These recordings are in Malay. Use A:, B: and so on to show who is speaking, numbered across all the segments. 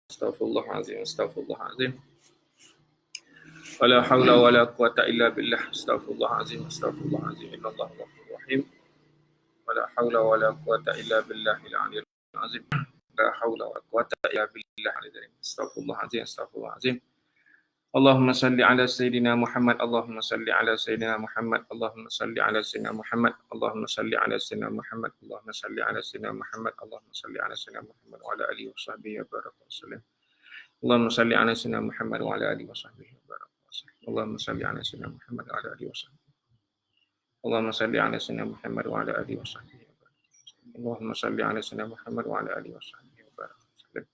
A: Astaghfirullahalazim, astaghfirullahalazim. Wala haula wala quwata illa billah. Astaghfirullahalazim, astaghfirullahalazim. Innallaha ghafurur rahim. Wala haula wala quwata illa billahil aliyyil azim. La haula wala quwata illa billahil azim. Astaghfirullahalazim, astaghfirullahalazim. Allahumma salli ala sayyidina Muhammad. Allahumma salli ala sayyidina Muhammad. Allahumma salli ala sayyidina Muhammad. Allahumma salli ala sayyidina Muhammad. Allahumma salli ala sayyidina Muhammad. Allahumma salli ala sayyidina Muhammad wa ala alihi wa sahbihi wa baraka wasallam. Allahumma salli ala sayyidina Muhammad wa ala alihi wa sahbihi wa baraka wasallam. Allahumma salli ala sayyidina Muhammad wa ala alihi wa sahbihi. Allahumma salli ala sayyidina Muhammad wa ala alihi wa sahbihi wa baraka wasallam. Allahumma salli ala sayyidina Muhammad wa ala alihi wa sahbihi wa baraka wasallam.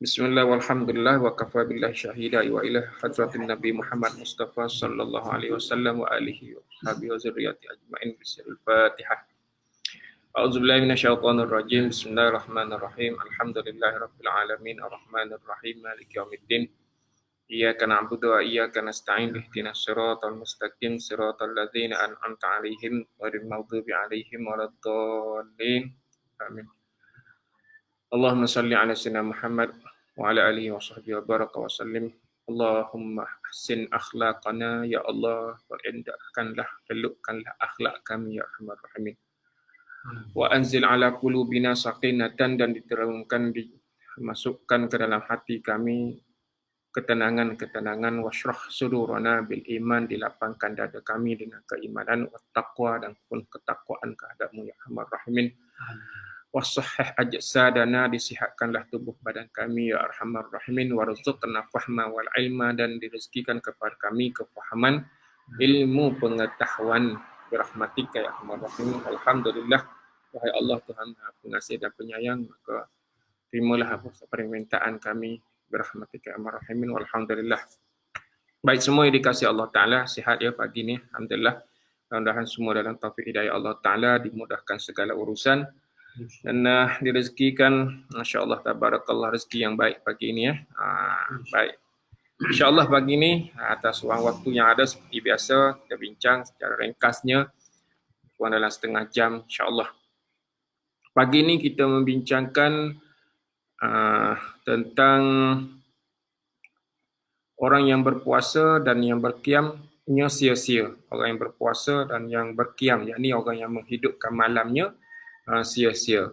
A: Bismillah walhamdulillah wa kafa billahi syahida wa ila hadratin Nabi Muhammad Mustafa sallallahu alaihi wasallam wa alihi wa sahbihi wa zurriyati ajma'in bismillahil Fatihah. A'udzubillahi minasyaitonir rajim. Bismillahirrahmanirrahim. Alhamdulillahirabbil alamin arrahmanir rahim maliki yaumiddin. Iyyaka na'budu wa iyyaka nasta'in ihdinas siratal mustaqim siratal ladzina an'amta 'alaihim ghairil maghdubi 'alaihim waladdallin. Amin. Allahumma salli ala sayyidina Muhammad wa ala alihi wa sahbihi wa baraka wa sallim. Allahumma ahsin akhlaqana ya Allah, wa indahkanlah, elokkanlah akhlak kami ya Arhamar Rahimin. Wa anzil ala qulubina sakinatan, dan diterangkan, dimasukkan ke dalam hati kami ketenangan-ketenangan. Washrah sudurana bil iman, dilapangkan dada kami dengan keimanan, wa taqwa, dan pun ketakwaan kehadapmu ya Arhamar Rahimin. Wasahih ajsadana, disihatkanlah tubuh badan kami ya Arhamar Rahimin. Warzuqna fahma wal ilma, dan direzekikan kepada kami kefahaman, ilmu, pengetahuan, birahmatika ya Arhamar Rahimin. Alhamdulillah, wahai Allah Tuhan Maha Pengasih dan Penyayang, maka terimalah apa permintaan kami, birahmatika ya Arhamar Rahimin. Alhamdulillah. Baik, semua yang dikasihi Allah Ta'ala, sihat ya pagi ni, alhamdulillah. Mudah-mudahan semua dalam taufik hidayah Allah Ta'ala, dimudahkan segala urusan, dan direzekikan, masya-Allah, tabarakallah, rezeki yang baik pagi ini ya. Baik. Insya-Allah pagi ini atas ruang waktu yang ada seperti biasa, kita bincang secara ringkasnya kurang dalam setengah jam insya-Allah. Pagi ini kita membincangkan tentang orang yang berpuasa dan yang berqiyamnya sia-sia. Orang yang berpuasa dan yang berqiyam, yakni orang yang menghidupkan malamnya sia-sia.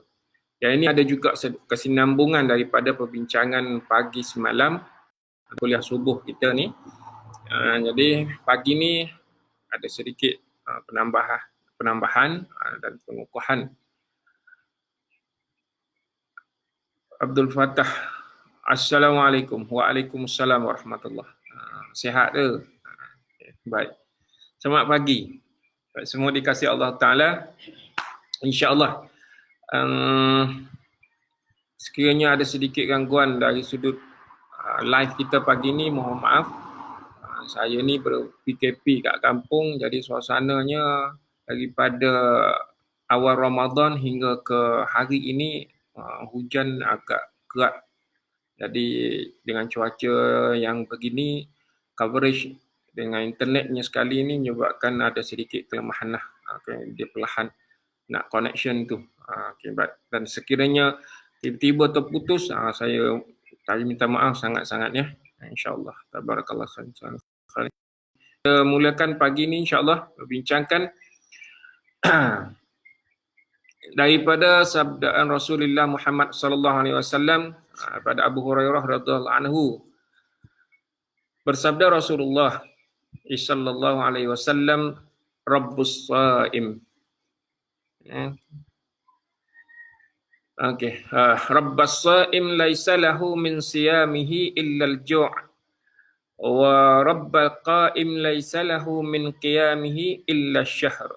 A: Yang ini ada juga kesinambungan daripada perbincangan pagi semalam, kuliah subuh kita ni. Jadi pagi ni ada sedikit penambahan dan pengukuhan. Abdul Fattah, Assalamualaikum. Waalaikumsalam warahmatullahi. Sihat ke? Baik. Selamat pagi. Baik, semua dikasihi Allah Ta'ala. InsyaAllah, sekiranya ada sedikit gangguan dari sudut live kita pagi ni, mohon maaf. Saya ni ber-PKP kat kampung, jadi suasananya daripada awal Ramadan hingga ke hari ini hujan agak kerat. Jadi dengan cuaca yang begini, coverage dengan internetnya sekali ni menyebabkan ada sedikit kelemahan lah. Dia perlahan nak connection tu. Dan sekiranya tiba-tiba terputus, saya minta maaf sangat-sangatnya. InsyaAllah. Tabarakallah. Kita mulakan pagi ni insyaAllah berbincangkan daripada sabdaan Rasulullah Muhammad sallallahu alaihi wasallam pada Abu Hurairah radhiyallahu anhu. Bersabda Rasulullah sallallahu alaihi wasallam, Rabbus Shaim. Okey, Rabbus Shaim laisa lahu min siyamihi illa al-ju' wa Rabbul Qaim laisa lahu min qiyamihi illa asy-syahr.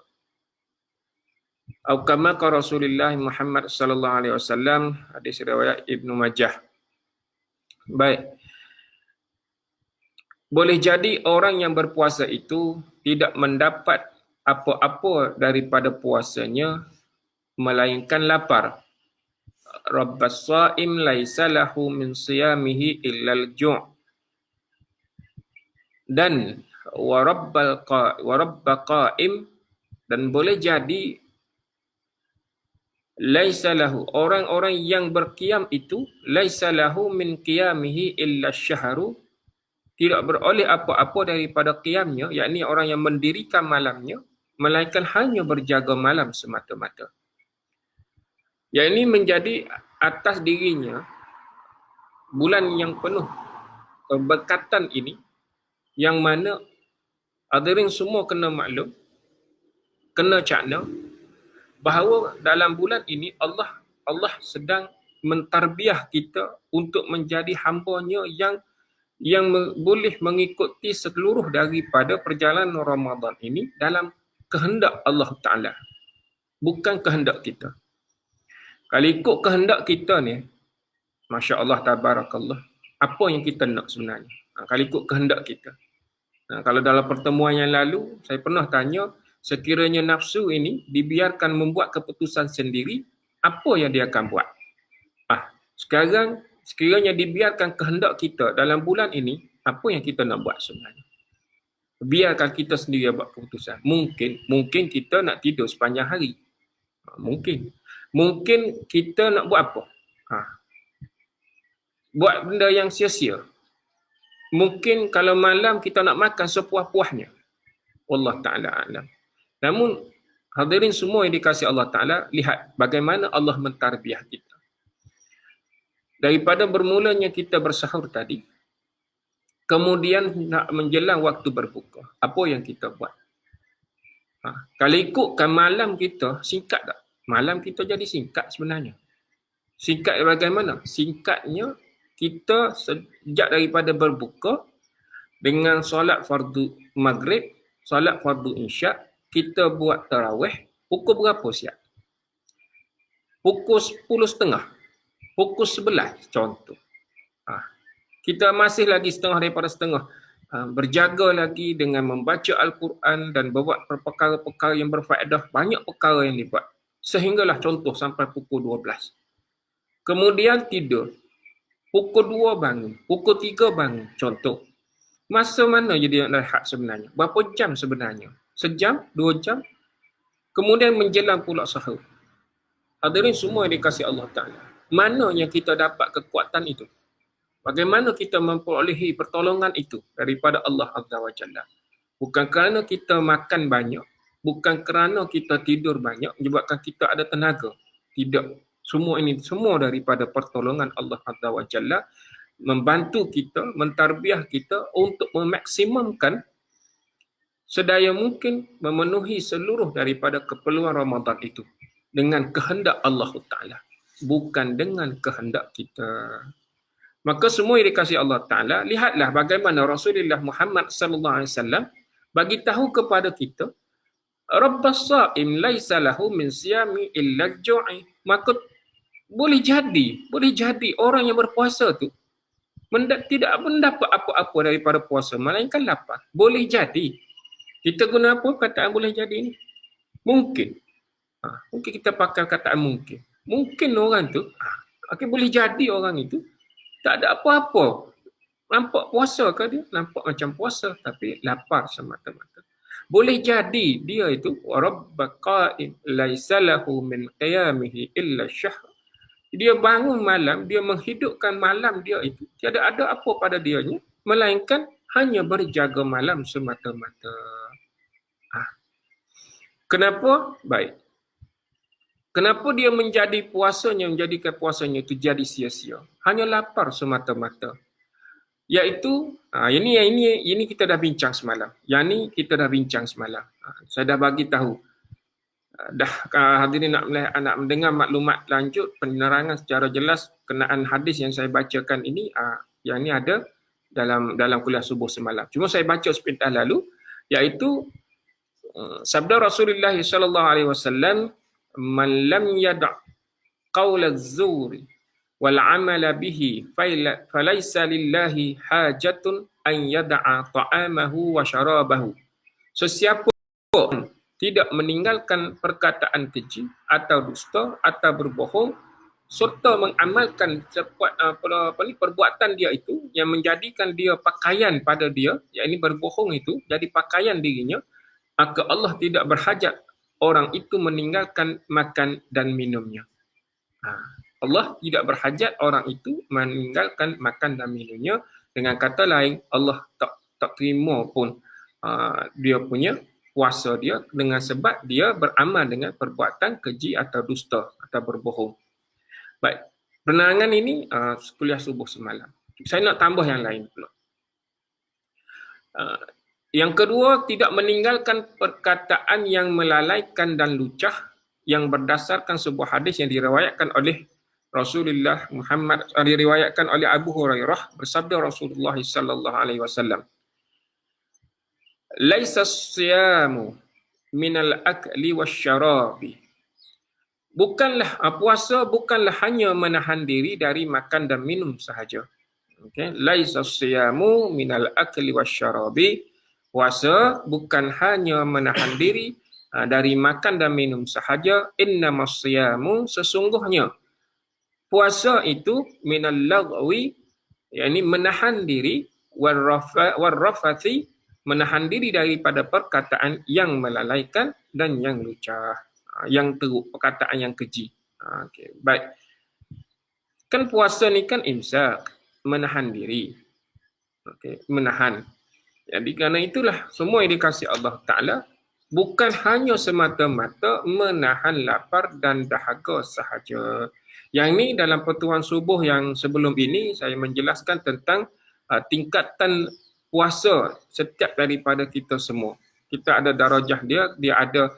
A: Atau kama qala Rasulullah Muhammad sallallahu alaihi wasallam, hadis riwayat Ibnu Majah. Baik. Boleh jadi orang yang berpuasa itu tidak mendapat apa-apa daripada puasanya melainkan lapar. Rabbas shaim laisa lahu min siyamihi illal ju'. Dan wa rabb qaim, dan boleh jadi laisa lahu, orang-orang yang berqiyam itu, laisa lahu min qiyamihi illa syahru, tidak beroleh apa-apa daripada qiyamnya, yakni orang yang mendirikan malamnya, melainkan hanya berjaga malam semata-mata. Yang ini menjadi atas dirinya bulan yang penuh keberkatan ini, yang mana hadirin semua kena maklum, kena cakna bahawa dalam bulan ini Allah sedang mentarbiah kita untuk menjadi hamba-Nya yang boleh mengikuti seluruh daripada perjalanan Ramadan ini dalam kehendak Allah Ta'ala, bukan kehendak kita. Kalau ikut kehendak kita ni, Masya Allah, tabarakallah, apa yang kita nak sebenarnya? Kalau ikut kehendak kita. Kalau dalam pertemuan yang lalu, saya pernah tanya, sekiranya nafsu ini dibiarkan membuat keputusan sendiri, apa yang dia akan buat? Sekarang, sekiranya dibiarkan kehendak kita dalam bulan ini, apa yang kita nak buat sebenarnya? Biarkan kita sendiri buat keputusan. Mungkin kita nak tidur sepanjang hari. Mungkin kita nak buat apa? Buat benda yang sia-sia. Mungkin kalau malam kita nak makan sepuas-puasnya. Allah Ta'ala alam. Namun, hadirin semua yang dikasihi Allah Ta'ala, lihat bagaimana Allah mentarbiah kita. Daripada bermulanya kita bersahur tadi, kemudian nak menjelang waktu berbuka, apa yang kita buat? Kalau ikutkan malam kita, singkat tak? Malam kita jadi singkat sebenarnya. Singkat bagaimana? Singkatnya, kita sejak daripada berbuka dengan solat fardu maghrib, solat fardu isyak, kita buat tarawih, pukul berapa siap? Pukul 10.30, pukul 11 contoh. Kita masih lagi setengah daripada setengah. Berjaga lagi dengan membaca Al-Quran dan buat perkara-perkara yang berfaedah, banyak perkara yang dibuat. Sehinggalah contoh sampai pukul 12. Kemudian tidur. Pukul 2 bangun, pukul 3 bangun, contoh. Masa mana jadi nak rehat sebenarnya? Berapa jam sebenarnya? Sejam? 2 jam? Kemudian menjelang pula sahur. Hadirin semua yang dikasihi Allah Ta'ala, mana yang kita dapat kekuatan itu? Bagaimana kita memperolehi pertolongan itu daripada Allah Azza wa Jalla? Bukan kerana kita makan banyak, bukan kerana kita tidur banyak menyebabkan kita ada tenaga. Tidak. Semua ini semua daripada pertolongan Allah Azza wa Jalla, membantu kita, mentarbiah kita untuk memaksimumkan sedaya mungkin memenuhi seluruh daripada keperluan Ramadan itu dengan kehendak Allah Ta'ala, bukan dengan kehendak kita. Maka semua yang dikasihi Allah Ta'ala, lihatlah bagaimana Rasulullah Muhammad sallallahu alaihi wasallam bagi tahu kepada kita, Rabbas Sa'im laisa lahu min siyami illa ju'i. Maka boleh jadi orang yang berpuasa tu tidak mendapat apa-apa daripada puasa, melainkan lapar. Boleh jadi. Kita guna apa kataan boleh jadi ni? Mungkin. Mungkin kita pakai kataan mungkin. Mungkin orang tu, boleh jadi orang itu tak ada apa-apa. Nampak puasa ke dia? Nampak macam puasa tapi lapar semata-mata. Boleh jadi dia itu Rabbaka qa'im laisa lahu min qiyamihi illa syahr. Dia bangun malam, dia menghidupkan malam dia itu. Tiada ada apa pada dianya, melainkan hanya berjaga malam semata-mata. Kenapa? Baik. Kenapa dia menjadikan puasanya itu jadi sia-sia? Hanya lapar semata-mata. Iaitu, ini kita dah bincang semalam. Yang ni kita dah bincang semalam. Saya dah bagi tahu. Hadirin nak mendengar maklumat lanjut, penerangan secara jelas kenaan hadis yang saya bacakan ini, yang ni ada dalam kuliah subuh semalam. Cuma saya baca sepintas lalu, iaitu sabda Rasulullah sallallahu alaihi wasallam, man lam yada' qaula az-zuri wal 'amala bihi falaysa lillahi hajatun an yada'a ta'amahu wa syarabahu. Sesiapa tidak meninggalkan perkataan keji atau dusta atau berbohong serta mengamalkan perbuatan dia itu yang menjadikan dia pakaian pada dia, yakni berbohong itu jadi pakaian dirinya, maka Allah tidak berhajat orang itu meninggalkan makan dan minumnya. Allah tidak berhajat orang itu meninggalkan makan dan minumnya. Dengan kata lain, Allah tak terima pun dia punya puasa dia dengan sebab dia beramal dengan perbuatan keji atau dusta atau berbohong. Baik, penerangan ini kuliah subuh semalam. Saya nak tambah yang lain pula. Yang kedua, tidak meninggalkan perkataan yang melalaikan dan lucah yang berdasarkan sebuah hadis yang diriwayatkan oleh Rasulullah Muhammad, diriwayatkan oleh Abu Hurairah, bersabda Rasulullah sallallahu alaihi wasallam, "Laisa as-siyamu minal akli wasyarabi." Bukanlah puasa bukanlah hanya menahan diri dari makan dan minum sahaja. Okey, laisa as-siyamu minal akli wasyarabi. Puasa bukan hanya menahan diri dari makan dan minum sahaja. Innamas siyamu, sesungguhnya puasa itu minal lagwi, yakni menahan diri, warrafathi, menahan diri daripada perkataan yang melalaikan dan yang lucah, yang teruk, perkataan yang keji. Okay. Baik. Kan puasa ni kan imsak, menahan diri. Okay. Menahan. Jadi kerana itulah semua yang dikasihi Allah Ta'ala bukan hanya semata-mata menahan lapar dan dahaga sahaja. Yang ni dalam pertuan subuh yang sebelum ini saya menjelaskan tentang tingkatan puasa setiap daripada kita semua. Kita ada darajah dia ada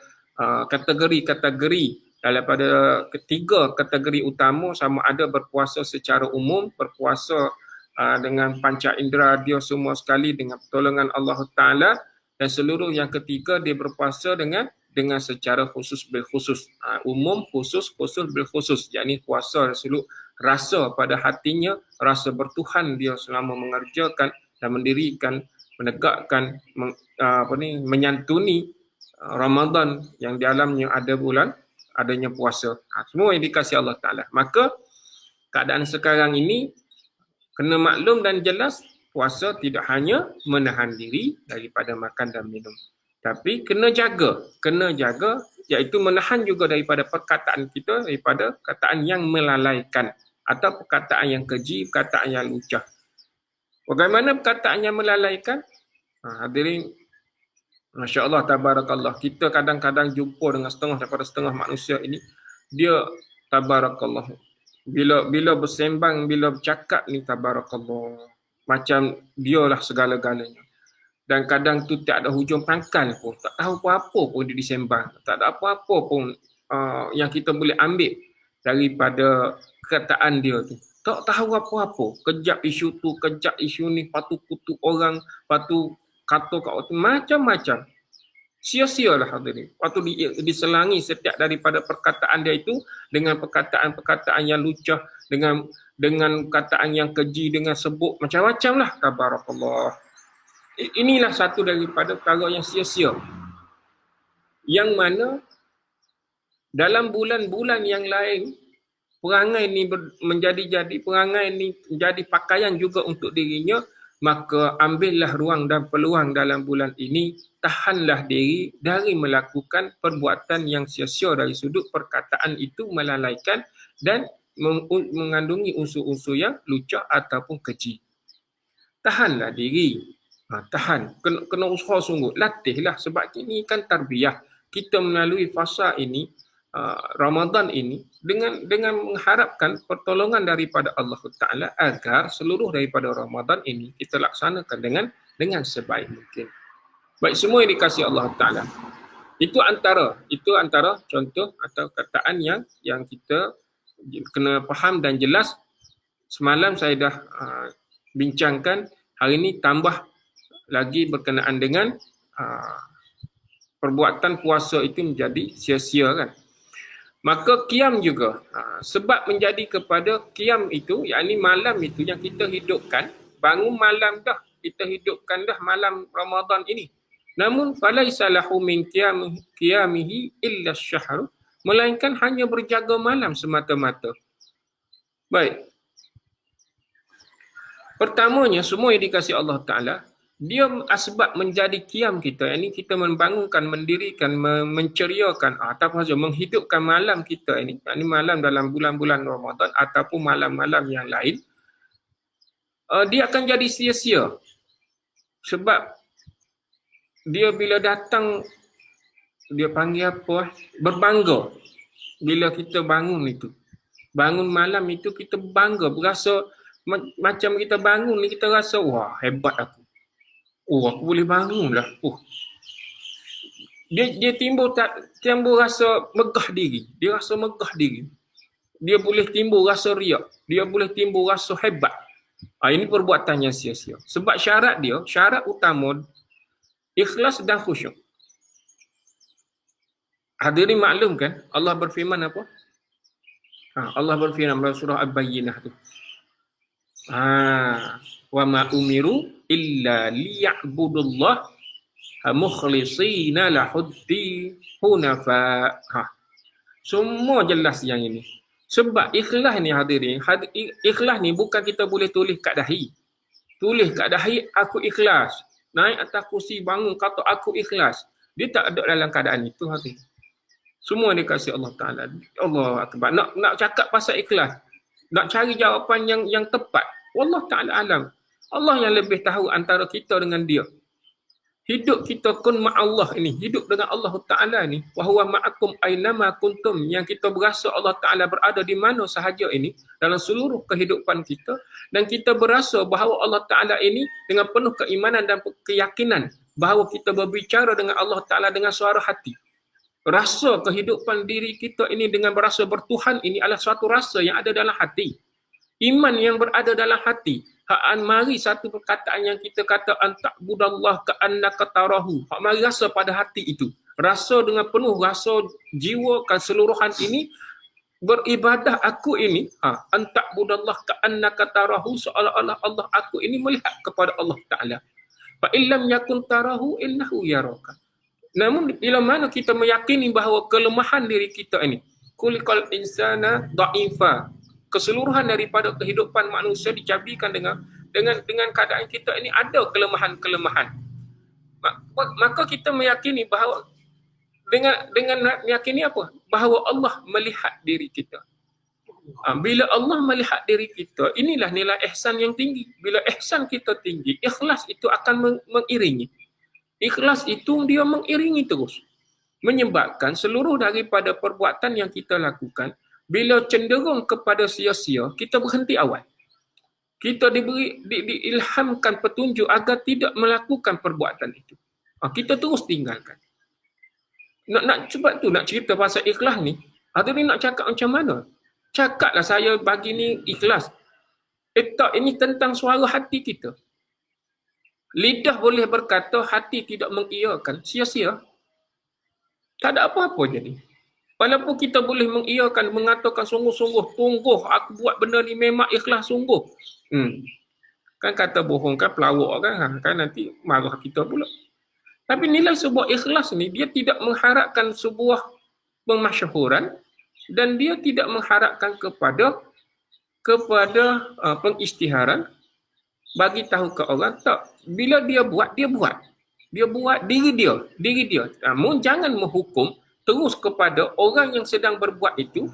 A: kategori-kategori. Daripada ketiga kategori utama, sama ada berpuasa secara umum, berpuasa dengan panca indera dia semua sekali dengan pertolongan Allah Ta'ala, dan seluruh yang ketiga dia berpuasa dengan secara khusus bil khusus, umum khusus bil khusus, yakni puasa seluruh rasa pada hatinya, rasa bertuhan dia selama mengerjakan dan mendirikan, menegakkan, menyantuni Ramadan yang di dalamnya ada bulan, adanya puasa. Semua yang dikasihi Allah Ta'ala. Maka keadaan sekarang ini kena maklum dan jelas, puasa tidak hanya menahan diri daripada makan dan minum, tapi kena jaga, iaitu menahan juga daripada perkataan kita, daripada perkataan yang melalaikan atau perkataan yang keji, perkataan yang lucah. Bagaimana perkataan yang melalaikan? Hadirin, Masya Allah, tabarakallah, kita kadang-kadang jumpa dengan setengah daripada setengah manusia ini, dia tabarakallah, bila bersembang, bila bercakap ni tabarakallah, macam dialah segala-galanya. Dan kadang tu tak ada hujung pangkal pun, tak tahu apa-apa pun dia disembang, tak ada apa-apa pun yang kita boleh ambil daripada perkataan dia tu. Tak tahu apa-apa, kejap isu tu, kejap isu ni, patu kutuk orang, patu kata kat orang, macam-macam. Sia-sialah hadirin. Waktu diselangi setiap daripada perkataan dia itu dengan perkataan-perkataan yang lucah, dengan perkataan yang keji, dengan sebut macam-macam lah. Tabarakallah. Inilah satu daripada perkara yang sia-sia, yang mana dalam bulan-bulan yang lain perangai ni menjadi perangai ni menjadi pakaian juga untuk dirinya. Maka ambillah ruang dan peluang dalam bulan ini, tahanlah diri dari melakukan perbuatan yang sia-sia dari sudut perkataan itu melalaikan dan mengandungi unsur-unsur yang lucah ataupun keji. Tahanlah diri. Tahan. Kena usaha sungguh. Latihlah, sebab ini kan tarbiyah. Kita melalui fasa ini, Ramadan ini, dengan mengharapkan pertolongan daripada Allah Ta'ala agar seluruh daripada Ramadan ini kita laksanakan dengan sebaik mungkin. Baik, semua yang dikasihi Allah Ta'ala. Itu antara contoh atau kataan yang kita kena faham dan jelas. Semalam saya dah bincangkan, hari ini tambah lagi berkenaan dengan perbuatan puasa itu menjadi sia-sia kan. Maka qiyam juga, sebab menjadi kepada qiyam itu, yakni malam itu yang kita hidupkan, bangun malam dah, kita hidupkan dah malam Ramadan ini. Namun falaisa lahu min qiyamihi illa asy-syahr, melainkan hanya berjaga malam semata-mata. Baik. Pertamanya, semua yang dikasihi Allah Ta'ala, Dia asbab menjadi qiyam kita. Ini kita membangunkan, mendirikan, menceriakan ataupun menghidupkan malam kita ini. Ini malam dalam bulan-bulan Ramadan ataupun malam-malam yang lain. Dia akan jadi sia-sia. Sebab dia bila datang, dia panggil apa? Berbangga. Bila kita bangun itu. Bangun malam itu kita bangga. Berasa macam kita bangun ni kita rasa, wah hebat aku. Oh, aku boleh bangun lah. Oh. Dia timbul rasa megah diri. Dia rasa megah diri. Dia boleh timbul rasa riak. Dia boleh timbul rasa hebat. Ini perbuatan yang sia-sia. Sebab syarat utama ikhlas dan khusyuk. Hadirin maklum kan? Allah berfirman apa? Allah berfirman dalam surah Al-Bayyinah tu. Wa ma umiru illa liya'budullah mukhlisina lahuddin hunafa. Semua jelas yang ini. Sebab ikhlas ni hadirin, ikhlas ni bukan kita boleh tulis kat dahi. Tulis kat dahi aku ikhlas. Naik atas kursi bangun kata aku ikhlas. Dia tak ada dalam keadaan itu hadirin. Semua dikasih Allah Ta'ala. Allah Akbar. Nak cakap pasal ikhlas. Nak cari jawapan yang tepat. Wallah Ta'ala alam. Allah yang lebih tahu antara kita dengan dia. Hidup kita kun ma'allah ini. Hidup dengan Allah Ta'ala ni. Wa huwa ma'akum aynama kuntum. Yang kita berasa Allah Ta'ala berada di mana sahaja ini. Dalam seluruh kehidupan kita. Dan kita berasa bahawa Allah Ta'ala ini dengan penuh keimanan dan keyakinan. Bahawa kita berbicara dengan Allah Ta'ala dengan suara hati. Rasa kehidupan diri kita ini dengan berasa bertuhan ini adalah suatu rasa yang ada dalam hati. Iman yang berada dalam hati. Mari satu perkataan yang kita kata anta'budallah ka'annaka tarahu. Mari rasa pada hati itu. Rasa dengan penuh rasa jiwa keseluruhan ini beribadah aku ini anta'budallah ka'annaka tarahu, seolah-olah Allah aku ini melihat kepada Allah Ta'ala. Fa illam yakun tarahu innahu yaraka. Namun bila mana kita meyakini bahawa kelemahan diri kita ini, kulikal insana dha'ifa, keseluruhan daripada kehidupan manusia dicabikan dengan keadaan kita ini ada kelemahan-kelemahan. Maka kita meyakini bahawa dengan meyakini apa? Bahawa Allah melihat diri kita. Bila Allah melihat diri kita, inilah nilai ihsan yang tinggi. Bila ihsan kita tinggi, ikhlas itu akan mengiringi. Ikhlas itu dia mengiringi terus. Menyebabkan seluruh daripada perbuatan yang kita lakukan, bila cenderung kepada sia-sia, kita berhenti awal. Kita diilhamkan petunjuk agar tidak melakukan perbuatan itu. Kita terus tinggalkan. Sebab tu nak cerita pasal ikhlas ni, ada ni nak cakap macam mana? Cakaplah saya bagi ni ikhlas. Tak, ini tentang suara hati kita. Lidah boleh berkata, hati tidak mengiyakan, sia-sia. Tak ada apa-apa jadi. Walaupun kita boleh mengiyakan, mengatakan sungguh-sungguh, aku buat benda ni memang ikhlas sungguh. Kan kata bohong kan, pelawak kan nanti marah kita pula. Tapi nilai sebuah ikhlas ni, dia tidak mengharapkan sebuah pemasyhuran dan dia tidak mengharapkan kepada pengisytiharan. Bagi tahu ke orang, tak. Bila dia buat diri dia. Namun jangan menghukum terus kepada orang yang sedang berbuat itu.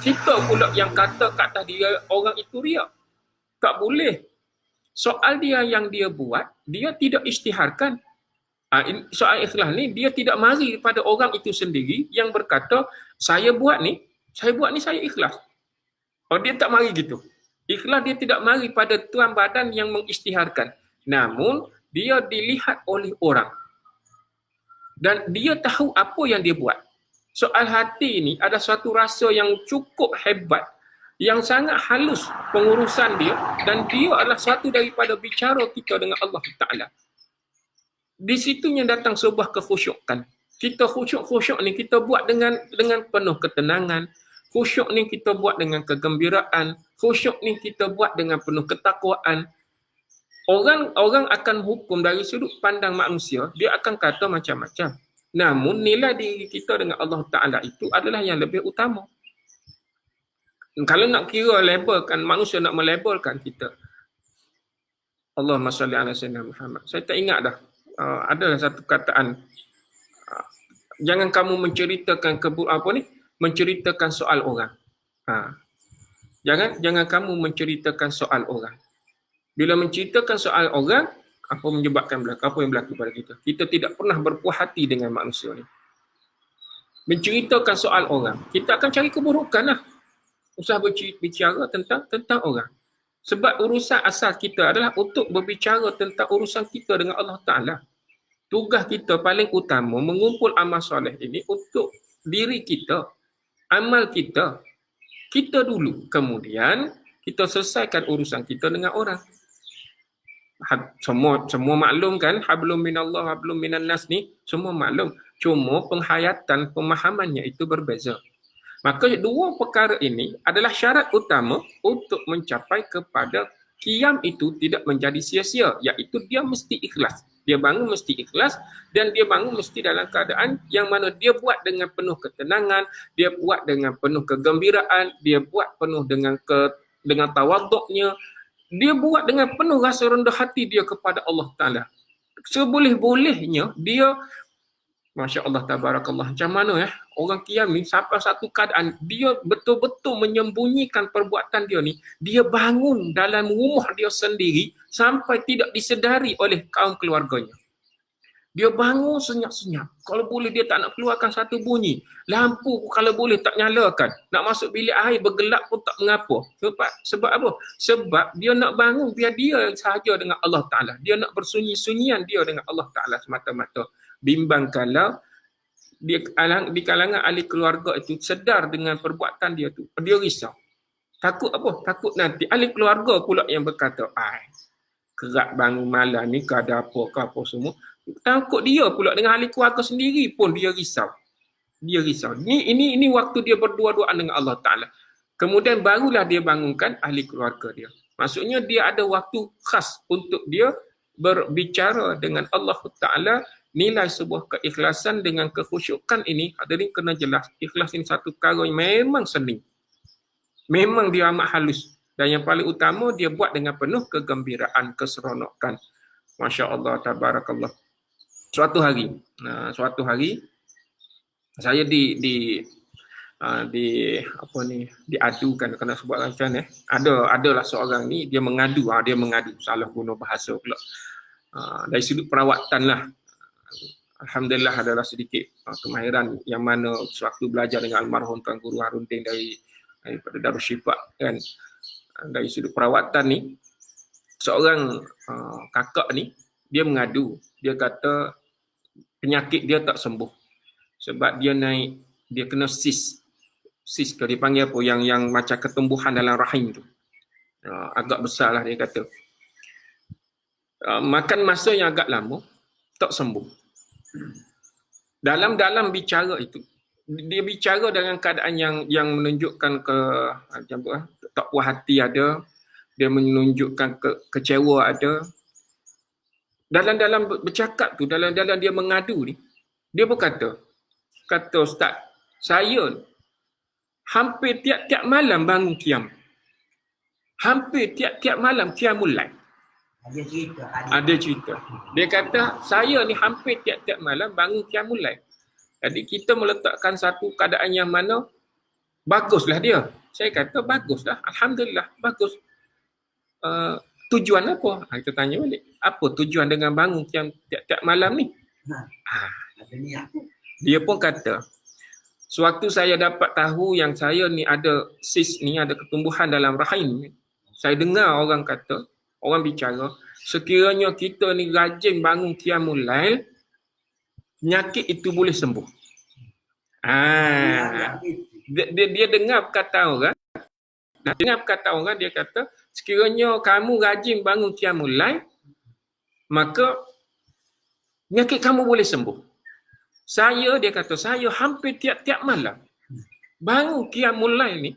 A: Kita pula yang kata dia orang itu riak. Tak boleh. Soal dia yang dia buat, dia tidak isytiharkan. Soal ikhlas ni, dia tidak mari pada orang itu sendiri yang berkata, saya buat ni saya ikhlas. Dia tak mari gitu. Ikhlas dia tidak mari pada tuan badan yang mengisytiharkan. Namun, dia dilihat oleh orang. Dan dia tahu apa yang dia buat. Soal hati ini ada suatu rasa yang cukup hebat, yang sangat halus pengurusan dia, dan dia adalah satu daripada bicara kita dengan Allah Ta'ala. Di situnya datang sebuah kekhusyukan. Kita khusyuk ni kita buat dengan penuh ketenangan. Khusyuk ni kita buat dengan kegembiraan. Khusyuk ni kita buat dengan penuh ketakwaan. Orang akan hukum dari sudut pandang manusia, dia akan kata macam-macam. Namun nilai diri kita dengan Allah Ta'ala itu adalah yang lebih utama. Kalau nak kira labelkan, manusia nak melabelkan kita, Allahumma salli ala sayyidina Muhammad. Saya tak ingat dah. Adalah satu kataan. Jangan kamu menceritakan menceritakan soal orang. Jangan kamu menceritakan soal orang. Bila menceritakan soal orang, apa menyebabkan berlaku? Apa yang berlaku pada kita? Kita tidak pernah berpuas hati dengan manusia ni. Menceritakan soal orang, kita akan cari keburukan lah. Usah berbicara tentang orang. Sebab urusan asal kita adalah untuk berbicara tentang urusan kita dengan Allah Ta'ala. Tugas kita paling utama mengumpul amal soleh ini untuk diri kita, amal kita. Kita dulu, kemudian kita selesaikan urusan kita dengan orang. Semua maklum kan, hablum minallah, hablum minan nas ni, semua maklum. Cuma penghayatan, pemahamannya itu berbeza. Maka dua perkara ini adalah syarat utama untuk mencapai kepada qiyam itu tidak menjadi sia-sia, iaitu dia mesti ikhlas. Dia bangun mesti ikhlas dan dia bangun mesti dalam keadaan yang mana dia buat dengan penuh ketenangan, dia buat dengan penuh kegembiraan, dia buat penuh dengan tawaduknya, dia buat dengan penuh rasa rendah hati dia kepada Allah Ta'ala. Seboleh-bolehnya dia, Masya Allah, tabarakallah. Macam mana orang qiyam ni sampai satu keadaan dia betul-betul menyembunyikan perbuatan dia ni. Dia bangun dalam rumah dia sendiri sampai tidak disedari oleh kaum keluarganya. Dia bangun senyap-senyap. Kalau boleh dia tak nak keluarkan satu bunyi. Lampu kalau boleh tak nyalakan. Nak masuk bilik air bergelap pun tak mengapa. Sebab apa? Sebab dia nak bangun biar dia sahaja dengan Allah Ta'ala. Dia nak bersunyi-sunyian dia dengan Allah Ta'ala semata-mata. Bimbang kalau dia di kalangan ahli keluarga itu sedar dengan perbuatan dia tu, dia risau. Takut apa? Takut nanti ahli keluarga pula yang berkata, kerak bangun malam ni ke ada apa ke apa semua. Takut dia pula dengan ahli keluarga sendiri pun dia risau. Dia risau. Ini waktu dia berdua-duaan dengan Allah Ta'ala. Kemudian barulah dia bangunkan ahli keluarga dia. Maksudnya dia ada waktu khas untuk dia berbicara dengan Allah Ta'ala. Nilai sebuah keikhlasan dengan kekhusyukan ini, hadirin kena jelas, ikhlas ini satu perkara yang memang seni. Memang dia amat halus. Dan yang paling utama, dia buat dengan penuh kegembiraan, keseronokan. Masya Allah, tabarakallah. Suatu hari, saya diadukan, kena sebut macam ni. Adalah seorang ni, dia mengadu, salah guna bahasa pula. Dari sudut perawatan lah. Alhamdulillah adalah sedikit kemahiran yang mana sewaktu belajar dengan almarhum Tuan Guru Harundin daripada Darul Syifa kan. Dari sudut perawatan ni, seorang kakak ni dia mengadu, dia kata penyakit dia tak sembuh sebab dia kena sis ke dia panggil apa yang macam ketumbuhan dalam rahim tu. Agak besar lah dia kata. Makan masa yang agak lama tak sembuh. Dalam bicara itu, dia bicara dengan keadaan yang menunjukkan tak puas hati ada, dia menunjukkan kecewa ada. Dalam bercakap tu, dalam dia mengadu ni, dia berkata, Ustaz, saya hampir tiap-tiap malam bangun qiyam. Hampir tiap-tiap malam qiyamul lail. Ada cerita. Dia kata, saya ni hampir tiap-tiap malam bangun qiyamul lail. Jadi kita meletakkan satu keadaan yang mana baguslah dia. Saya kata baguslah. Alhamdulillah, bagus. Tujuan apa? Kita tanya balik. Apa tujuan dengan bangun qiyam tiap-tiap malam ni? Dia pun kata, sewaktu saya dapat tahu yang saya ni ada sis ni, ada ketumbuhan dalam rahim, saya dengar orang kata, orang bicara, sekiranya kita ni rajin bangun qiyamul lail, penyakit itu boleh sembuh. Dia dengar perkataan orang. Dia kata, sekiranya kamu rajin bangun qiyamul lail, maka penyakit kamu boleh sembuh. Dia kata, saya hampir tiap-tiap malam bangun qiyamul lail ni,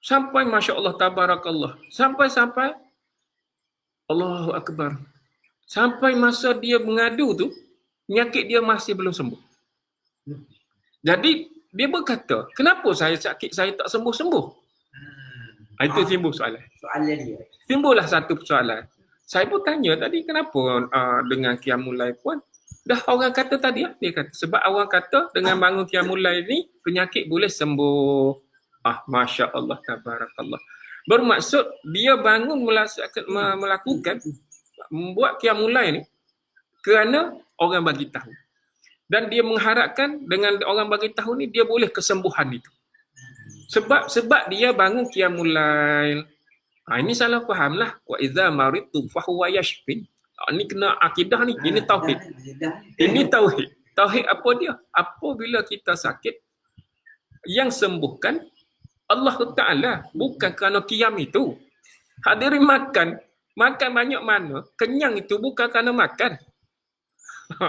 A: sampai Masya Allah, tabarakallah, sampai Allahu Akbar. Sampai masa dia mengadu tu, penyakit dia masih belum sembuh. Jadi, dia berkata, kenapa sakit saya tak sembuh-sembuh? Itu timbul soalan. Timbullah satu persoalan. Saya pun tanya tadi kenapa dengan qiyamul lail pun dah orang kata tadi dia kata sebab orang kata dengan bangun qiyamul lail ni penyakit boleh sembuh. Masya Allah, tabarakallah. Bermaksud dia bangun melakukan membuat qiyamul lail ni kerana orang bagi tahu. Dan dia mengharapkan dengan orang bagi tahu ni dia boleh kesembuhan itu. Sebab dia bangun qiyamul lail. Ini salah faham lah. Wa idza maridtu fa huwa yashfin. Ini kena akidah ni. Ini tauhid. Ini tauhid. Tauhid apa dia? Apabila kita sakit, yang sembuhkan Allah Ta'ala, bukan kerana qiyam itu. Hadirin makan banyak mana, kenyang itu bukan kerana makan.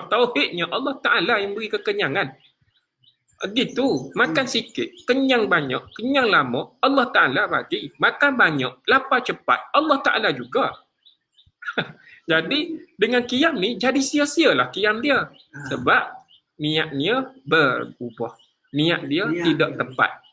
A: Tauhidnya Allah Ta'ala yang beri kekenyangan. Gitu, makan sikit, kenyang banyak, kenyang lama, Allah Ta'ala bagi. Makan banyak, lapar cepat, Allah Ta'ala juga. Jadi, dengan qiyam ni, jadi sia-sialah qiyam dia. Sebab niatnya berubah. Niat dia tidak tepat.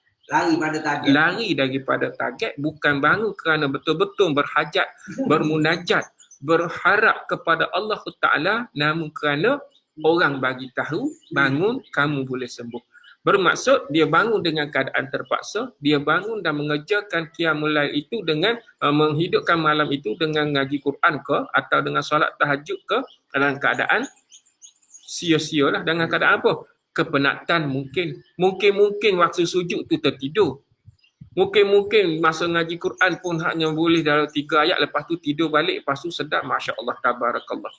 A: Lari daripada target, bukan bangun kerana betul-betul berhajat, bermunajat, berharap kepada Allah Ta'ala, namun kerana orang bagi tahu, bangun, kamu boleh sembuh. Bermaksud dia bangun dengan keadaan terpaksa, dia bangun dan mengerjakan qiyamul lail itu dengan menghidupkan malam itu dengan ngaji Quran ke atau dengan solat tahajud ke, dalam keadaan sia-sia lah. Dengan keadaan apa? Kepenatan mungkin. Mungkin waktu sujud tu tertidur. Mungkin masa ngaji Quran pun hanya boleh dalam 3 ayat, lepas tu tidur balik, lepas tu sedap, Masya Allah, tabarakallah.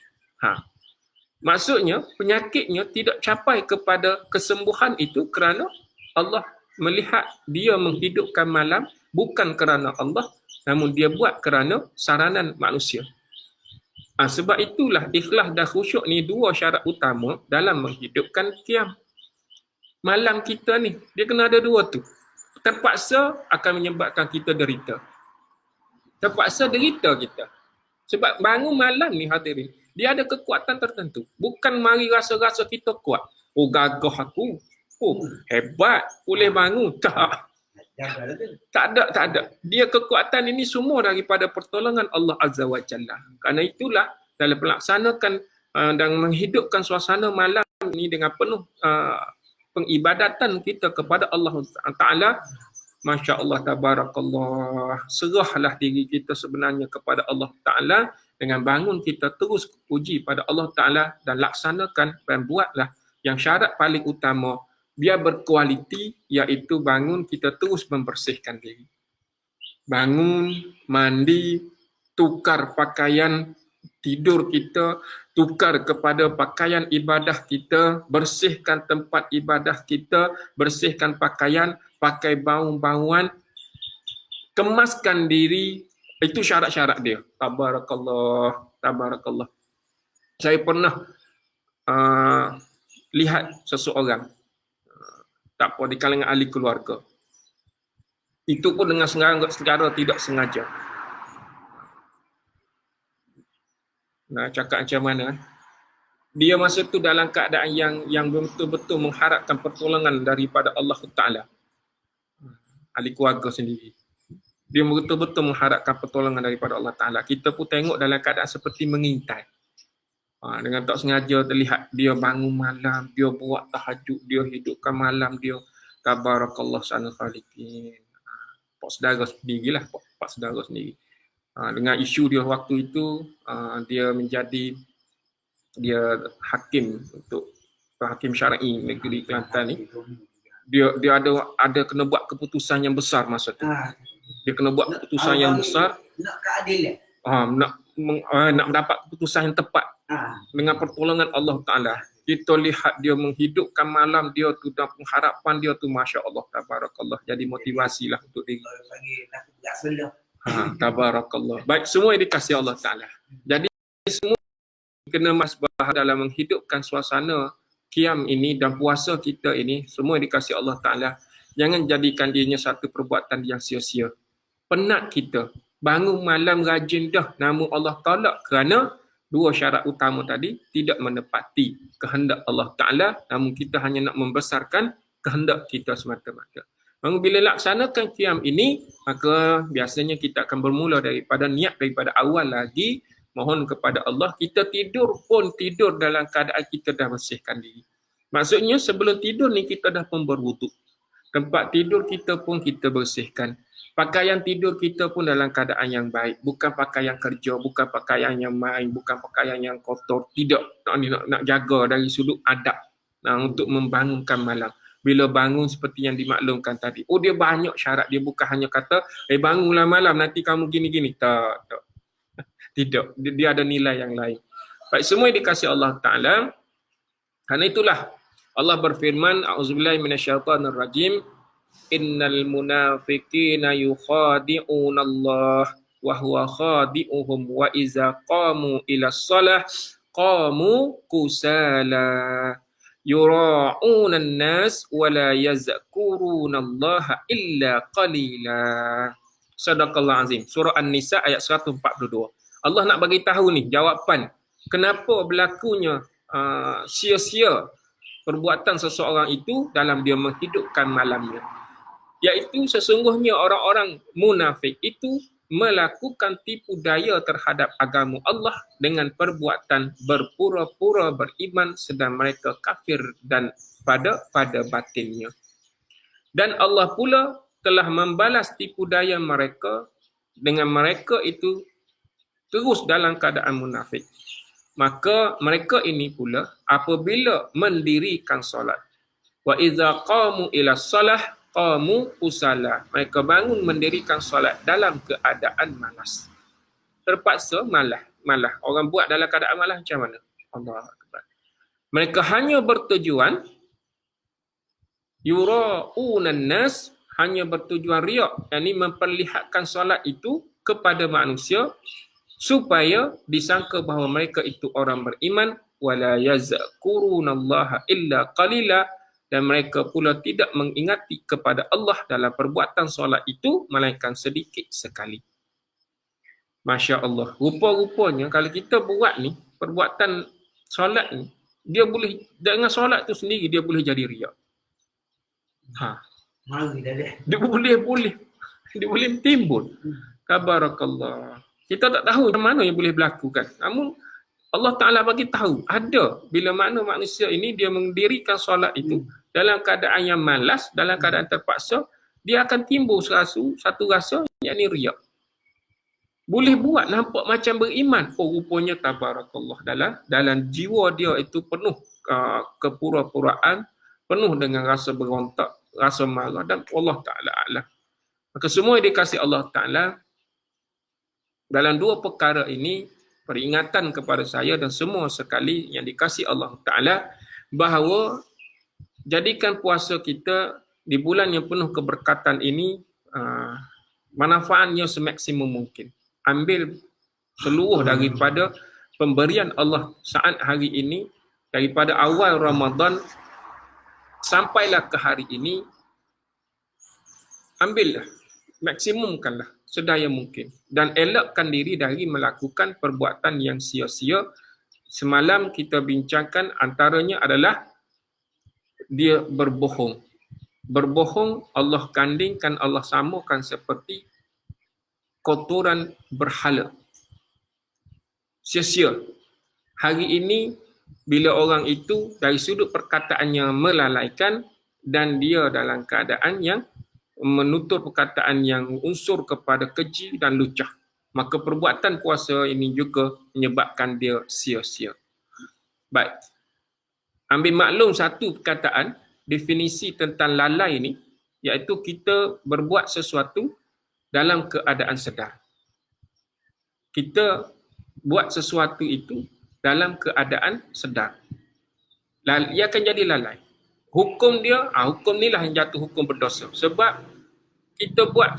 A: Maksudnya penyakitnya tidak capai kepada kesembuhan itu kerana Allah melihat dia menghidupkan malam bukan kerana Allah, namun dia buat kerana saranan manusia. Sebab itulah ikhlas dan khusyuk ni 2 syarat utama dalam menghidupkan qiyam. Malam kita ni, dia kena ada 2 tu. Terpaksa akan menyebabkan kita derita. Terpaksa derita kita. Sebab bangun malam ni hadirin, dia ada kekuatan tertentu. Bukan mari rasa-rasa kita kuat. Oh, gagah aku. Oh, hebat. Boleh bangun. Tak. Tak ada. Dia kekuatan ini semua daripada pertolongan Allah Azza wa Jalla. Kerana itulah dalam melaksanakan dan menghidupkan suasana malam ini dengan penuh pengibadatan kita kepada Allah Ta'ala, Masya Allah, tabarakallah, serahlah diri kita sebenarnya kepada Allah Ta'ala. Dengan bangun kita terus puji pada Allah Ta'ala dan laksanakan dan buatlah yang syarat paling utama biar berkualiti, iaitu bangun kita terus membersihkan diri. Bangun, mandi, tukar pakaian tidur kita, tukar kepada pakaian ibadah kita, bersihkan tempat ibadah kita, bersihkan pakaian, pakai bau-bauan, kemaskan diri. Itu syarat-syarat dia. Tabarakallah. Saya pernah lihat seseorang, tak apa, di kalangan ahli keluarga. Itu pun dengan secara tidak sengaja. Cakap macam mana? Dia masa tu dalam keadaan yang betul-betul mengharapkan pertolongan daripada Allah Ta'ala. Ahli keluarga sendiri. Dia betul-betul mengharapkan pertolongan daripada Allah Ta'ala. Kita pun tengok dalam keadaan seperti mengintai. Dengan tak sengaja terlihat dia bangun malam, dia buat tahajud, dia hidupkan malam dia. Tabarakallah sanal khaliqin. Pak saudara sendirilah, pak saudara sendiri. Dengan isu dia waktu itu, dia menjadi hakim untuk hakim syar'i negeri Kelantan ni. Dia ada kena buat keputusan yang besar masa tu. Dia kena buat keputusan yang besar.
B: Nak keadilan.
A: Nak mendapat keputusan yang tepat dengan pertolongan Allah Ta'ala. Kita lihat dia menghidupkan malam dia tu dan pengharapan dia tu, Masya Allah, tabarakallah. Jadi motivasilah untuk diri. Tabarakallah. Baik, semua yang dikasihi Allah Ta'ala. Jadi semua kena masbah dalam menghidupkan suasana qiyam ini dan puasa kita ini, semua yang dikasihi Allah Ta'ala. Jangan jadikan dirinya satu perbuatan yang sia-sia. Penat kita. Bangun malam rajin dah, namun Allah tolak kerana 2 syarat utama tadi tidak menepati kehendak Allah Ta'ala, namun kita hanya nak membesarkan kehendak kita semata-mata. Namun bila laksanakan qiyam ini, maka biasanya kita akan bermula daripada niat daripada awal lagi mohon kepada Allah. Kita tidur pun tidur dalam keadaan kita dah bersihkan diri. Maksudnya sebelum tidur ni kita dah pun berwuduk. Tempat tidur kita pun kita bersihkan. Pakaian tidur kita pun dalam keadaan yang baik. Bukan pakaian kerja, bukan pakaian yang main, bukan pakaian yang kotor. Tidak. Nak jaga dari sudut adab. Untuk membangunkan malam. Bila bangun seperti yang dimaklumkan tadi. Oh, dia banyak syarat. Dia bukan hanya kata, bangunlah malam nanti kamu gini-gini. Tak. Tidak. Dia ada nilai yang lain. Baik, semua yang dikasihi Allah Ta'ala. Karena itulah Allah berfirman, a'udzubillahi minasyaitonirrajim, innal munafiqina yukhadi'una Allah wa huwa khadi'uhum wa iza qamu ila shalah qamu kusala yura'una an-nas wa la yazkuruna Allah illa qalila. Sadaqallahu azim. Surah An-Nisa ayat 142. Allah nak bagi tahu ni jawapan kenapa berlakunya sia-sia perbuatan seseorang itu dalam dia menghidupkan malamnya. Iaitu sesungguhnya orang-orang munafik itu melakukan tipu daya terhadap agama Allah dengan perbuatan berpura-pura beriman sedang mereka kafir dan pada batinnya. Dan Allah pula telah membalas tipu daya mereka dengan mereka itu terus dalam keadaan munafik. Maka mereka ini pula apabila mendirikan solat, wa idza qamu ila shalah qamu kusala, mereka bangun mendirikan solat dalam keadaan malas. Terpaksa malah. Orang buat dalam keadaan malas macam mana? Allahu akbar. Mereka hanya bertujuan yura'unan nas, hanya bertujuan riak, yakni memperlihatkan solat itu kepada manusia supaya disangka bahawa mereka itu orang beriman, wala yazkurunallaha illa qalila, dan mereka pula tidak mengingati kepada Allah dalam perbuatan solat itu melainkan sedikit sekali. Masya Allah. Rupa-rupanya kalau kita buat ni perbuatan solat ni, dia boleh dengan solat tu sendiri dia boleh jadi riak. Dia boleh timbul. Kabarakallah. Kita tak tahu macam mana yang boleh berlaku kan. Namun Allah Ta'ala bagi tahu ada bila mana manusia ini dia mendirikan solat itu dalam keadaan yang malas, dalam keadaan terpaksa, dia akan timbul satu rasa yakni riak. Boleh buat nampak macam beriman. Oh, rupanya tabarakallah dalam jiwa dia itu penuh kepura-puraan, penuh dengan rasa berontak, rasa marah, dan Allah Ta'ala a'lam. Maka semua yang dikasih Allah Ta'ala dalam dua perkara ini, peringatan kepada saya dan semua sekali yang dikasih Allah Ta'ala, bahawa jadikan puasa kita di bulan yang penuh keberkatan ini manfaatnya semaksimum mungkin. Ambil seluruh daripada pemberian Allah saat hari ini, daripada awal Ramadan sampailah ke hari ini, ambillah, maksimumkanlah sedaya mungkin dan elakkan diri dari melakukan perbuatan yang sia-sia. Semalam kita bincangkan antaranya adalah dia berbohong. Berbohong Allah kandingkan, Allah samakan seperti kotoran berhala. Sia-sia. Hari ini bila orang itu dari sudut perkataannya melalaikan dan dia dalam keadaan yang menutur perkataan yang unsur kepada keji dan lucah, maka perbuatan puasa ini juga menyebabkan dia sia-sia. Baik. Ambil maklum satu perkataan, definisi tentang lalai ini, iaitu kita berbuat sesuatu dalam keadaan sedar. Kita buat sesuatu itu dalam keadaan sedar. Ia akan jadi lalai. Hukum dia, hukum ni lah yang jatuh hukum berdosa. Sebab kita buat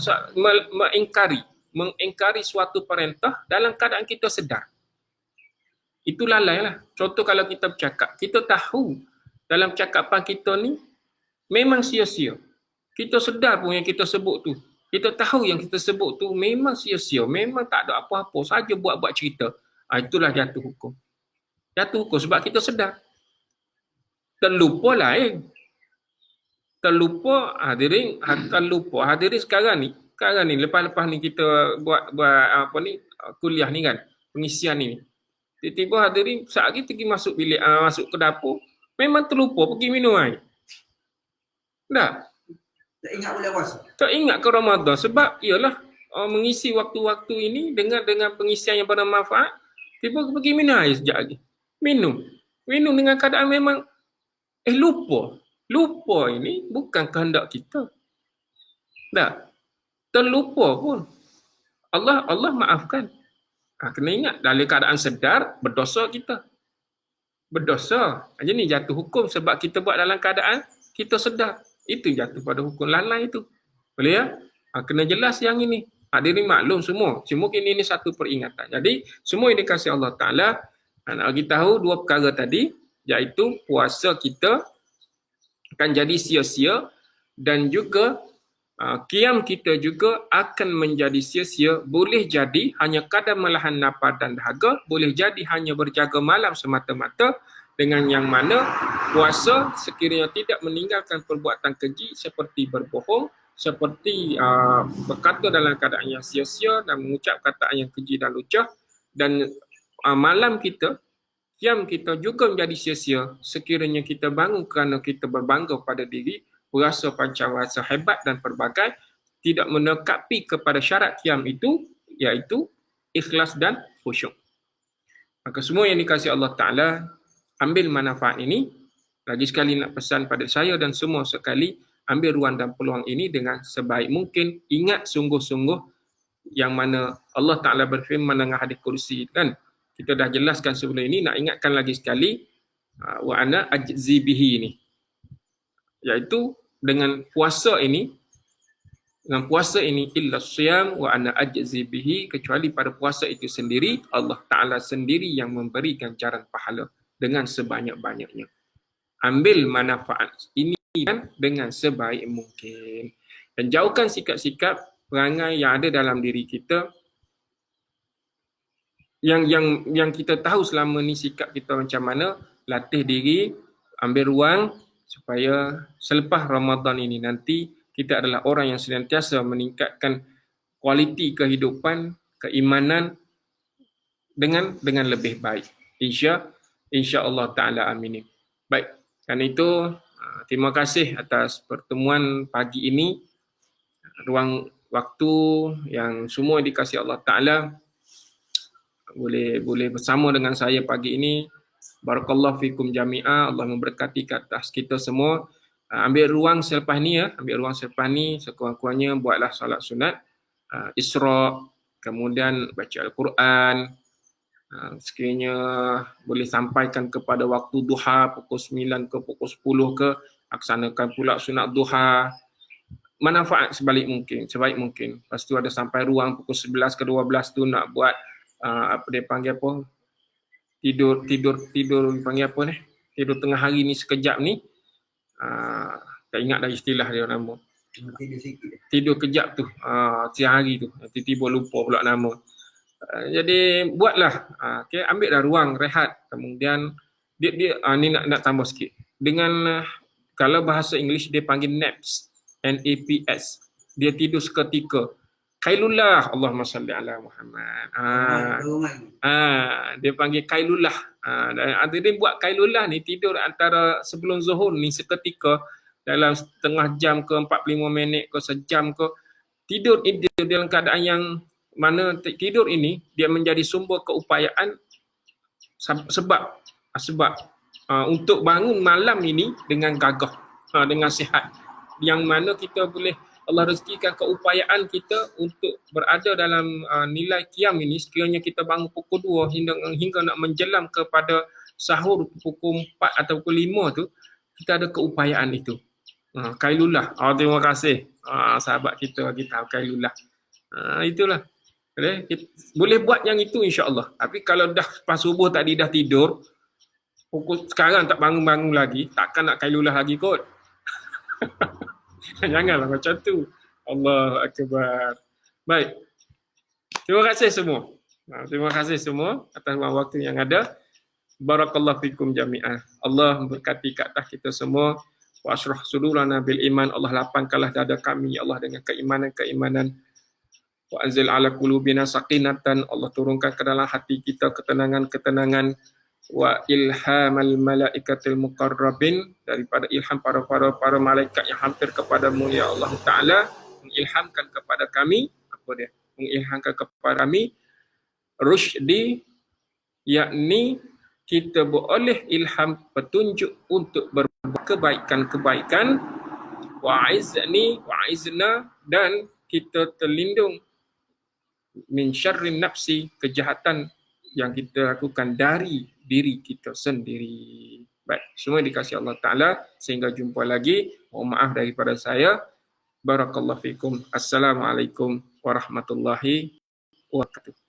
A: mengingkari suatu perintah dalam keadaan kita sedar. Itu lalai lah. Contoh kalau kita bercakap, kita tahu dalam cakapan kita ni memang sia-sia. Kita sedar pun yang kita sebut tu. Kita tahu yang kita sebut tu memang sia-sia. Memang tak ada apa-apa. Saja buat-buat cerita. Itulah jatuh hukum. Jatuh hukum sebab kita sedar. Terlupa lain. Terlupa hadirin sekarang ni lepas-lepas ni kita buat kuliah ni kan. pengisian ini. Tiba-tiba hadirin saat lagi pergi masuk bilik, masuk ke dapur, memang terlupa pergi minum air. Tak
B: ingat boleh puasa.
A: Tak ingat ke Ramadan sebab ialah mengisi waktu-waktu ini dengan pengisian yang bermanfaat. Tiba pergi minum air sekejap lagi. Minum dengan keadaan memang lupa ini bukan kehendak kita. Tak terlupa pun. Allah maafkan. Kena ingat dalam keadaan sedar berdosa kita. Berdosa. Jadi ni jatuh hukum sebab kita buat dalam keadaan kita sedar. Itu jatuh pada hukum lalai itu. Boleh ya? Kena jelas yang ini. Hadirin maklum semua. Mungkin ini satu peringatan. Jadi semua yang dikasihi Allah Ta'ala nak bagi tahu dua perkara tadi, iaitu puasa kita akan jadi sia-sia dan juga qiyam kita juga akan menjadi sia-sia. Boleh jadi hanya kadar menahan lapar dan dahaga, boleh jadi hanya berjaga malam semata-mata, dengan yang mana puasa sekiranya tidak meninggalkan perbuatan keji seperti berbohong, seperti berkata dalam keadaan yang sia-sia dan mengucap kataan yang keji dan lucah, dan malam kita, qiyam kita juga menjadi sia-sia sekiranya kita bangun kerana kita berbangga pada diri, berasa pancarasa hebat dan pelbagai, tidak menekapi kepada syarat qiyam itu, iaitu ikhlas dan khusyuk. Maka semua yang dikasihi Allah Ta'ala, ambil manfaat ini. Lagi sekali nak pesan pada saya dan semua sekali, ambil ruang dan peluang ini dengan sebaik mungkin. Ingat sungguh-sungguh yang mana Allah Ta'ala berfirman dengan hadis kursi kan. Kita dah jelaskan sebelum ini, nak ingatkan lagi sekali, wa ana ajzi bihi ini. Iaitu dengan puasa ini, illa siyam wa ana ajzi bihi, kecuali pada puasa itu sendiri, Allah Ta'ala sendiri yang memberi ganjaran pahala dengan sebanyak-banyaknya. Ambil manfaat ini kan dengan sebaik mungkin. Dan jauhkan sikap-sikap perangai yang ada dalam diri kita yang kita tahu selama ni sikap kita macam mana. Latih diri, ambil ruang supaya selepas Ramadan ini nanti kita adalah orang yang senantiasa meningkatkan kualiti kehidupan, keimanan dengan lebih baik. InsyaAllah Ta'ala amin. Baik, kerana itu terima kasih atas pertemuan pagi ini. Ruang waktu yang semua dikasihi Allah Ta'ala boleh bersama dengan saya pagi ini. Barakallahu fikum jami'ah. Allah memberkati ke atas kita semua. Ambil ruang selepas ni sekurang-kurangnya buatlah salat sunat, Isra', kemudian baca Al-Quran. Sekiranya boleh sampaikan kepada waktu duha pukul 9 ke pukul 10 ke, laksanakan pula sunat duha. Manfaat sebaik mungkin. Lepas tu ada sampai ruang pukul 11 ke 12 tu nak buat apa dia panggil apa? Tidur panggil apa ni? Tidur tengah hari ni sekejap ni. Tak ingat dah istilah dia nama. Tidur kejap tu. Siang hari tu. Tiba-tiba lupa pula nama. Jadi buatlah, okay, ambil dah ruang rehat. Kemudian dia ni nak tambah sikit. Dengan kalau bahasa English dia panggil naps, NAPS. Dia tidur seketika. Kailullah, Allahumma salli ala Muhammad. Dia panggil kailullah. Dia buat kailullah ni, tidur antara sebelum zuhur ni seketika dalam setengah jam ke 45 minit ke sejam ke. Tidur dalam keadaan yang mana tidur ini dia menjadi sumber keupayaan sebab untuk bangun malam ini dengan gagah, dengan sihat, yang mana kita boleh Allah rezekikan keupayaan kita untuk berada dalam nilai qiyam ini. Sekiranya kita bangun pukul 2 hingga nak menjelam kepada sahur pukul 4 atau pukul 5 tu, kita ada keupayaan itu. Kailullah. Terima kasih sahabat kita bagi tahu kailullah. Itulah. Boleh buat yang itu insya-Allah. Tapi kalau dah pas subuh tadi dah tidur, sekarang tak bangun-bangun lagi, takkan nak kailullah lagi kot. Janganlah macam tu. Allahu akbar. Baik. Terima kasih semua. Terima kasih semua atas waktu yang ada. Barakallahu fikum jami'ah. Allah memberkati ke atas kita semua. Wa ashrah sudurana bil iman. Allah lapangkanlah dada kami ya Allah dengan keimanan-keimanan. Wa anzil ala qulubina sakinatan, Allah turunkan ke dalam hati kita ketenangan-ketenangan. Wa ilhamal malaikatil muqarrabin, daripada ilham para malaikat yang hampir kepadamu ya Allah Ta'ala, mengilhamkan kepada kami, mengilhamkan kepada kami rusydi, yakni kita boleh ilham petunjuk untuk berbuat kebaikan-kebaikan. Wa'izna, dan kita terlindung min syarrin nafsi, kejahatan yang kita lakukan dari diri kita sendiri. Baik, semua dikasihi Allah Ta'ala. Sehingga jumpa lagi. Mohon maaf daripada saya. Barakallahu fikum. Assalamualaikum warahmatullahi wabarakatuh.